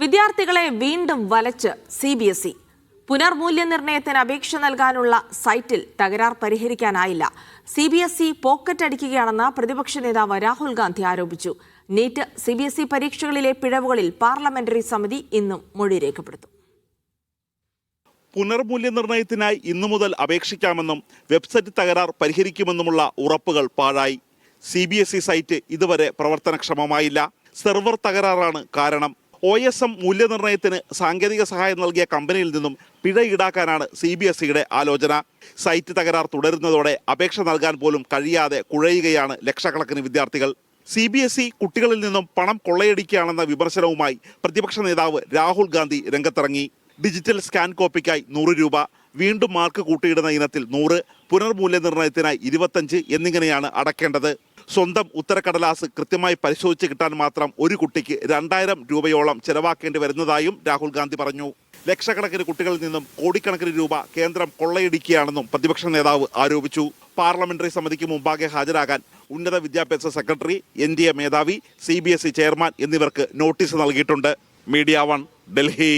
വിദ്യാർത്ഥികളെ വീണ്ടും വലച്ച് CBSE. പുനർമൂല്യനിർണ്ണയത്തിന് അപേക്ഷ നൽകാനുള്ള സൈറ്റിൽ തകരാർ പരിഹരിക്കാനായില്ല. CBSE പോക്കറ്റ് അടിക്കുകയാണെന്ന് പ്രതിപക്ഷ നേതാവ് രാഹുൽ ഗാന്ധി ആരോപിച്ചു. നീറ്റ് CBSE പരീക്ഷകളിലെ പിഴവുകളിൽ പാർലമെന്ററി സമിതി ഇന്നും മൊഴി രേഖപ്പെടുത്തും. പുനർമൂല്യനിർണ്ണയത്തിനായി ഇന്നു മുതൽ അപേക്ഷിക്കാമെന്നും വെബ്സൈറ്റ് തകരാർ പരിഹരിക്കുമെന്നുമുള്ള ഉറപ്പുകൾ പാഴായി. CBSE സൈറ്റ് ഇതുവരെ പ്രവർത്തനക്ഷമമായില്ല. സെർവർ തകരാറാണ് കാരണം. OSM മൂല്യനിർണ്ണയത്തിന് സാങ്കേതിക സഹായം നൽകിയ കമ്പനിയിൽ നിന്നും പിഴ ഈടാക്കാനാണ് CBSEയുടെ ആലോചന. സൈറ്റ് തകരാർ തുടരുന്നതോടെ അപേക്ഷ നൽകാൻ പോലും കഴിയാതെ കുഴയുകയാണ് ലക്ഷക്കണക്കിന് വിദ്യാർത്ഥികൾ. CBSE കുട്ടികളിൽ നിന്നും പണം കൊള്ളയടിക്കുകയാണെന്ന വിമർശനവുമായി പ്രതിപക്ഷ നേതാവ് രാഹുൽ ഗാന്ധി രംഗത്തിറങ്ങി. ഡിജിറ്റൽ സ്കാൻ കോപ്പിക്കായി 100 രൂപ, വീണ്ടും മാർക്ക് കൂട്ടിയിടുന്ന ഇനത്തിൽ 100, പുനർമൂല്യനിർണ്ണയത്തിനായി 25 എന്നിങ്ങനെയാണ് അടക്കേണ്ടത്. സ്വന്തം ഉത്തരക്കടലാസ് കൃത്യമായി പരിശോധിച്ച് കിട്ടാൻ മാത്രം ഒരു കുട്ടിക്ക് 2000 രൂപയോളം ചെലവാക്കേണ്ടി വരുന്നതായും രാഹുൽ ഗാന്ധി പറഞ്ഞു. ലക്ഷക്കണക്കിന് കുട്ടികളിൽ നിന്നും കോടിക്കണക്കിന് രൂപ കേന്ദ്രം കൊള്ളയടിക്കുകയാണെന്നും പ്രതിപക്ഷ നേതാവ് ആരോപിച്ചു. പാർലമെന്ററി സമിതിക്ക് മുമ്പാകെ ഹാജരാകാൻ ഉന്നത വിദ്യാഭ്യാസ സെക്രട്ടറി, NDA മേധാവി, CBSE ചെയർമാൻ എന്നിവർക്ക് നോട്ടീസ് നൽകിയിട്ടുണ്ട്. മീഡിയ 1, ഡൽഹി.